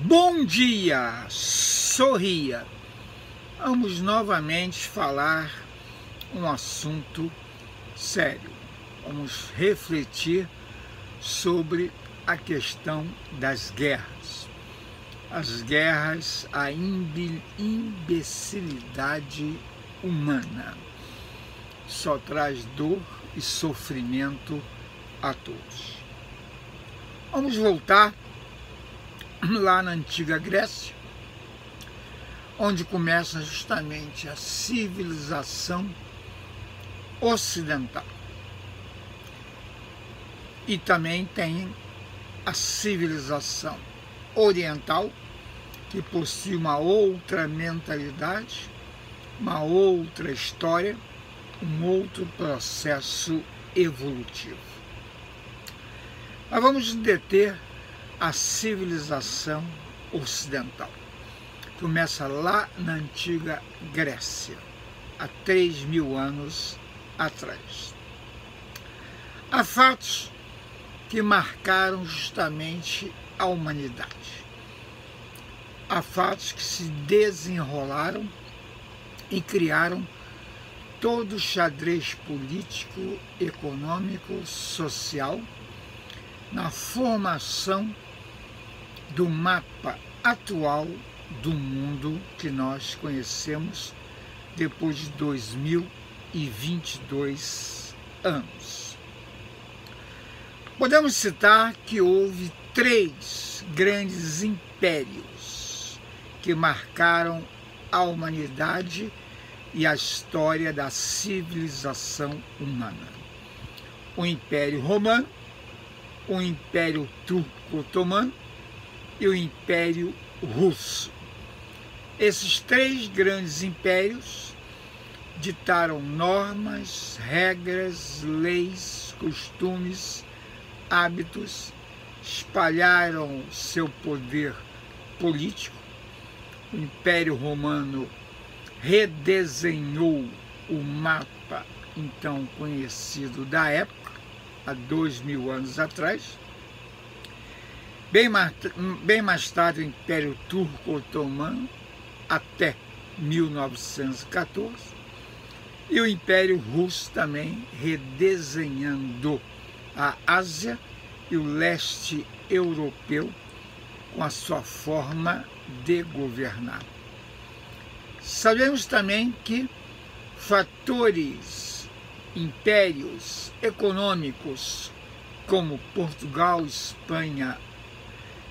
Bom dia, sorria. Vamos novamente falar um assunto sério. Vamos refletir sobre a questão das guerras. As guerras, a imbecilidade humana. Só traz dor e sofrimento a todos. Vamos voltar lá na antiga Grécia, onde começa justamente a civilização ocidental. E também tem a civilização oriental, que possui uma outra mentalidade, uma outra história, um outro processo evolutivo. Mas vamos deter a civilização ocidental. Começa lá na antiga Grécia, há 3.000 anos atrás. Há fatos que marcaram justamente a humanidade. Há fatos que se desenrolaram e criaram todo o xadrez político, econômico, social, na formação do mapa atual do mundo que nós conhecemos depois de 2022 anos. Podemos citar que houve 3 grandes impérios que marcaram a humanidade e a história da civilização humana. O Império Romano, o Império Turco-Otomano e o Império Russo. Esses 3 grandes impérios ditaram normas, regras, leis, costumes, hábitos, espalharam seu poder político. O Império Romano redesenhou o mapa então conhecido da época, há 2.000 anos atrás. Bem mais tarde, o Império Turco-Otomano, até 1914, e o Império Russo também redesenhando a Ásia e o leste europeu com a sua forma de governar. Sabemos também que fatores, impérios econômicos como Portugal, Espanha,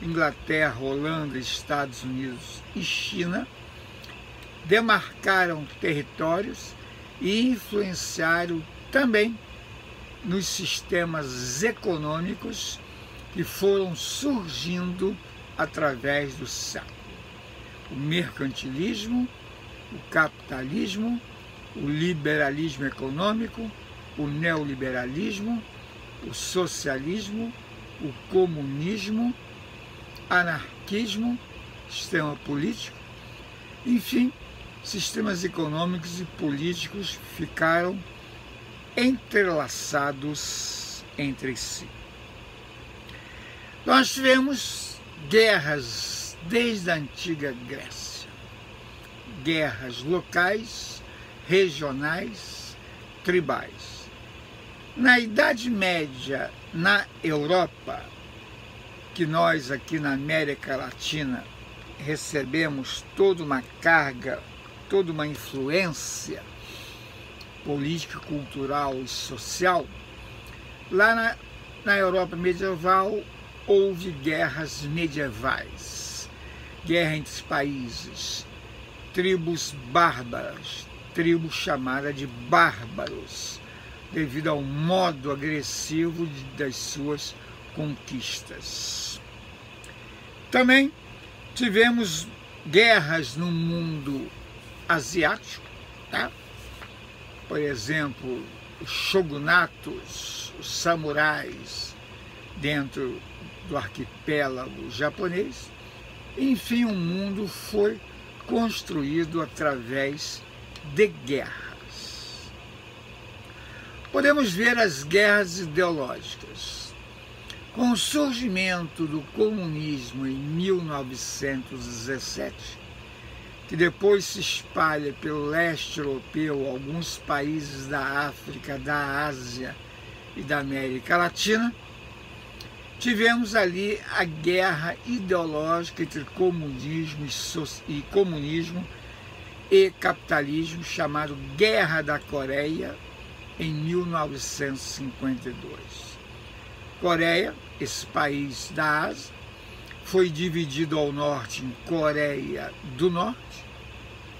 Inglaterra, Holanda, Estados Unidos e China demarcaram territórios e influenciaram também nos sistemas econômicos que foram surgindo através do século. O mercantilismo, o capitalismo, o liberalismo econômico, o neoliberalismo, o socialismo, o comunismo, anarquismo, sistema político, enfim, sistemas econômicos e políticos ficaram entrelaçados entre si. Nós tivemos guerras desde a antiga Grécia. Guerras locais, regionais, tribais. Na Idade Média, na Europa, que nós aqui na América Latina recebemos toda uma carga, toda uma influência política, cultural e social, lá na Europa medieval houve guerras medievais, guerra entre os países, tribos bárbaras, tribo chamada de bárbaros, devido ao modo agressivo das suas conquistas. Também tivemos guerras no mundo asiático, tá? Por exemplo, os shogunatos, os samurais dentro do arquipélago japonês. Enfim, o mundo foi construído através de guerras. Podemos ver as guerras ideológicas. Com o surgimento do comunismo em 1917, que depois se espalha pelo leste europeu, alguns países da África, da Ásia e da América Latina, tivemos ali a guerra ideológica entre comunismo e capitalismo, chamado Guerra da Coreia, em 1952. Coreia, esse país da Ásia, foi dividido ao norte em Coreia do Norte,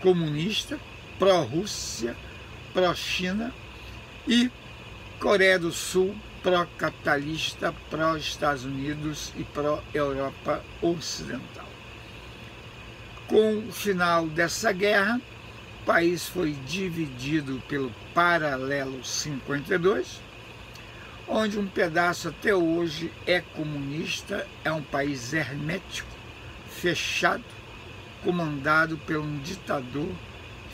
comunista, pró-Rússia, pró-China, e Coreia do Sul, pró-capitalista, pró-Estados Unidos e pró-Europa Ocidental. Com o final dessa guerra, o país foi dividido pelo Paralelo 52, onde um pedaço até hoje é comunista, é um país hermético, fechado, comandado por um ditador,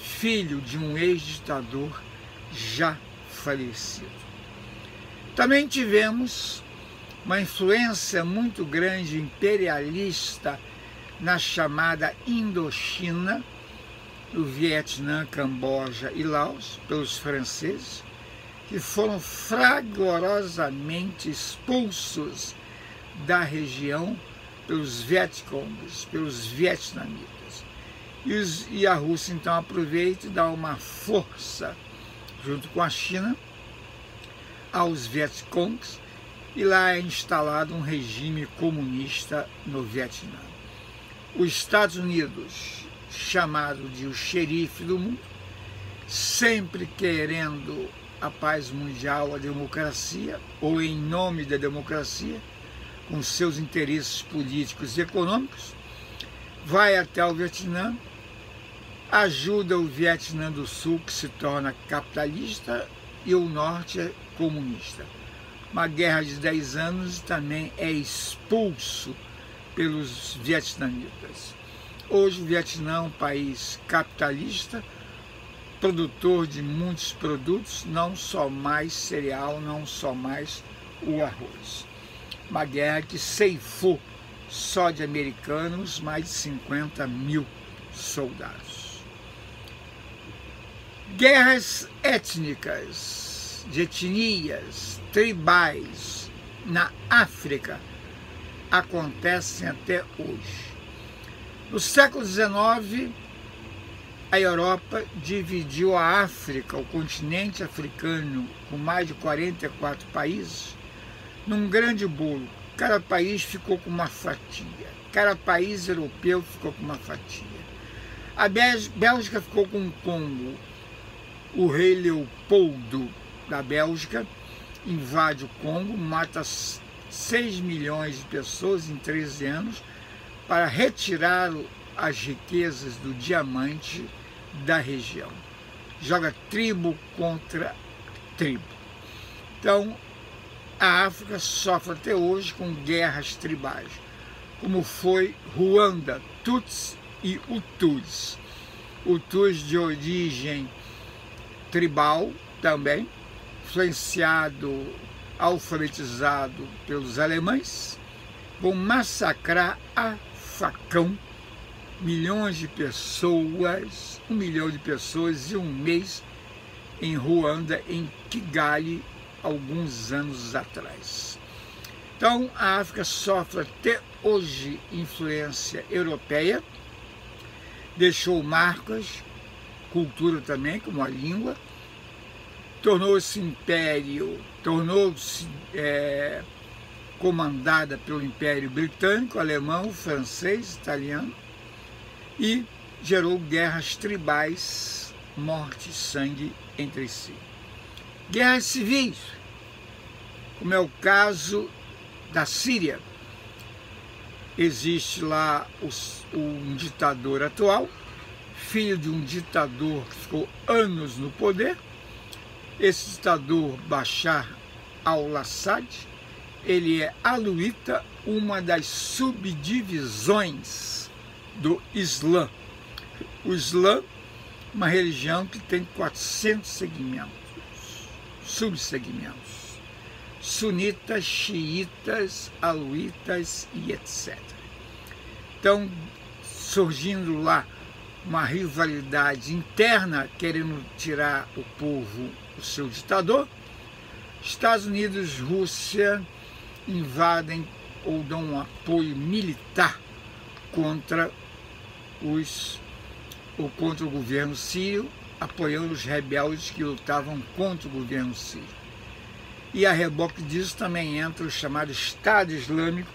filho de um ex-ditador já falecido. Também tivemos uma influência muito grande imperialista na chamada Indochina, no Vietnã, Camboja e Laos, pelos franceses, que foram fragorosamente expulsos da região pelos Vietcongs, pelos vietnamitas. E a Rússia então aproveita e dá uma força, junto com a China, aos Vietcongs, e lá é instalado um regime comunista no Vietnã. Os Estados Unidos, chamado de o xerife do mundo, sempre querendo a paz mundial, a democracia, ou em nome da democracia, com seus interesses políticos e econômicos, vai até o Vietnã, ajuda o Vietnã do Sul, que se torna capitalista, e o Norte é comunista. Uma guerra de 10 anos, também é expulso pelos vietnamitas. Hoje o Vietnã é um país capitalista, produtor de muitos produtos, não só mais cereal, não só mais o arroz. Uma guerra que ceifou só de americanos mais de 50 mil soldados. Guerras étnicas, de etnias, tribais na África acontecem até hoje. No século XIX, a Europa dividiu a África, o continente africano, com mais de 44 países, num grande bolo. Cada país ficou com uma fatia. Cada país europeu ficou com uma fatia. A Bélgica ficou com o Congo. O rei Leopoldo da Bélgica invade o Congo, mata 6 milhões de pessoas em 13 anos para retirar as riquezas do diamante da região. Joga tribo contra tribo. Então, a África sofre até hoje com guerras tribais, como foi Ruanda, Tutsi e Hutus. Hutus de origem tribal também, influenciado, alfabetizado pelos alemães, vão massacrar a facão milhões de pessoas, 1 milhão de pessoas em um mês em Ruanda, em Kigali, alguns anos atrás. Então, a África sofre até hoje influência europeia, deixou marcas, cultura também, como a língua, tornou-se império, tornou-se comandada pelo Império Britânico, alemão, francês, italiano, e gerou guerras tribais, morte e sangue entre si. Guerras civis, como é o caso da Síria. Existe lá um ditador atual, filho de um ditador que ficou anos no poder. Esse ditador, Bashar al-Assad, ele é aluíta, uma das subdivisões do Islã. O Islã, uma religião que tem 400 segmentos, subsegmentos. sunitas, xiitas, aluitas e etc. Então, surgindo lá uma rivalidade interna, querendo tirar o povo, o seu ditador, Estados Unidos e Rússia invadem ou dão um apoio militar contra o governo sírio, apoiando os rebeldes que lutavam contra o governo sírio. E a reboque disso também entra o chamado Estado Islâmico,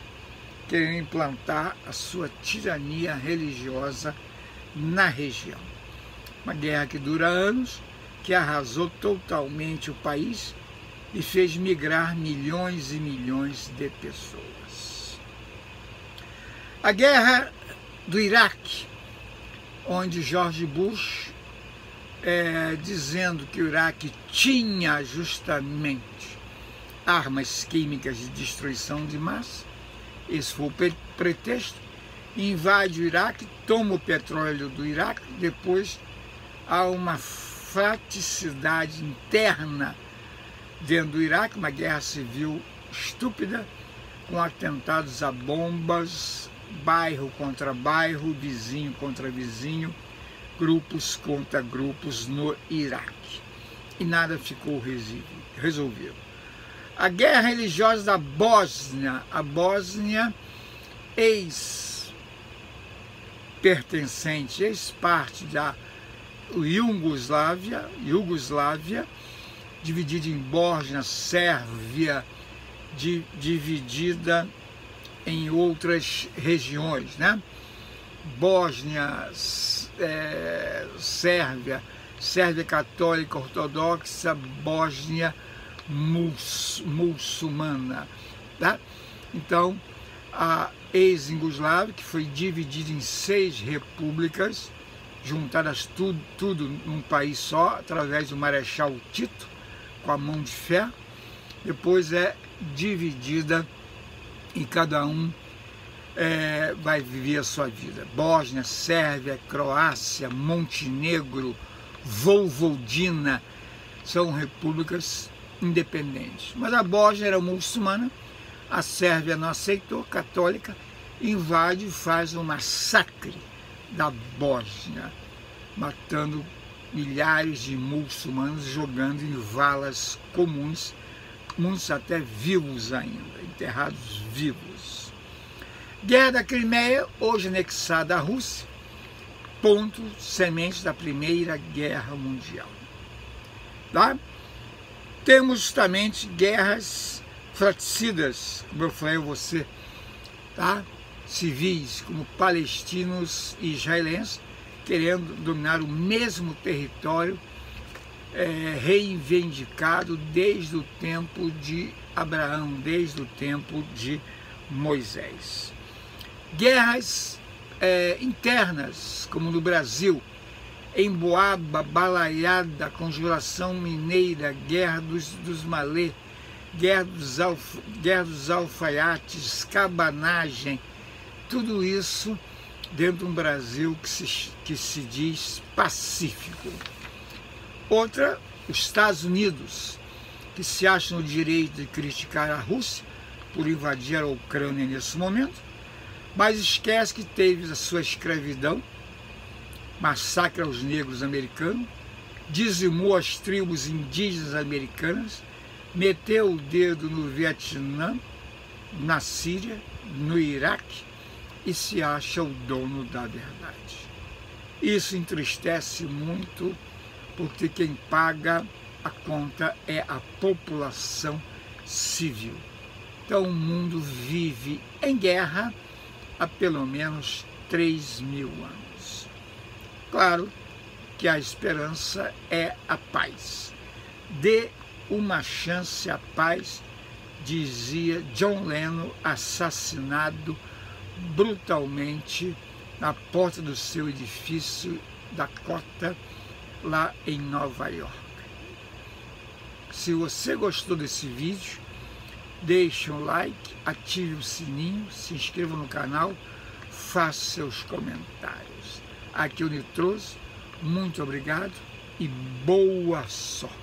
querendo implantar a sua tirania religiosa na região. Uma guerra que dura anos, que arrasou totalmente o país e fez migrar milhões e milhões de pessoas. A guerra do Iraque, onde George Bush, dizendo que o Iraque tinha justamente armas químicas de destruição de massa, esse foi o pretexto, invade o Iraque, toma o petróleo do Iraque, depois há uma fraticidade interna dentro do Iraque, uma guerra civil estúpida, com atentados a bombas, bairro contra bairro, vizinho contra vizinho, grupos contra grupos no Iraque. E nada ficou resolvido. A guerra religiosa da Bósnia, a Bósnia ex-pertencente, ex-parte da Iugoslávia, dividida em Bósnia, Sérvia, dividida em outras regiões, né? Bósnia, Sérvia católica ortodoxa, Bósnia muçulmana, tá? Então, a ex-Iugoslávia, que foi dividida em 6 repúblicas, juntadas tudo num país só, através do Marechal Tito, com a mão de ferro, depois é dividida e cada um vai viver a sua vida. Bósnia, Sérvia, Croácia, Montenegro, Vojvodina, são repúblicas independentes. Mas a Bósnia era muçulmana, a Sérvia não aceitou, católica, invade e faz um massacre da Bósnia, matando milhares de muçulmanos, jogando em valas comuns, muitos até vivos ainda, enterrados vivos. Guerra da Crimeia, hoje anexada à Rússia, ponto semente da Primeira Guerra Mundial. Tá? Temos justamente guerras fratricidas, como eu falei a você, tá? Civis, como palestinos e israelenses, querendo dominar o mesmo território reivindicado desde o tempo de Abraão, desde o tempo de Moisés. Guerras internas, como no Brasil, Emboaba, Balaiada, Conjuração Mineira, Guerra dos Malê, Guerra dos Alfaiates, Cabanagem, tudo isso dentro de um Brasil que se diz pacífico. Outra, os Estados Unidos, que se acham no direito de criticar a Rússia por invadir a Ucrânia nesse momento, mas esquece que teve a sua escravidão, massacre aos negros americanos, dizimou as tribos indígenas americanas, meteu o dedo no Vietnã, na Síria, no Iraque, e se acha o dono da verdade. Isso entristece muito, porque quem paga a conta é a população civil. Então o mundo vive em guerra há pelo menos 3.000 anos. Claro que a esperança é a paz. Dê uma chance à paz, dizia John Lennon, assassinado brutalmente na porta do seu edifício Dakota, lá em Nova York. Se você gostou desse vídeo, deixe um like, ative o sininho, se inscreva no canal, faça seus comentários. Aqui é o Nitroso, muito obrigado e boa sorte.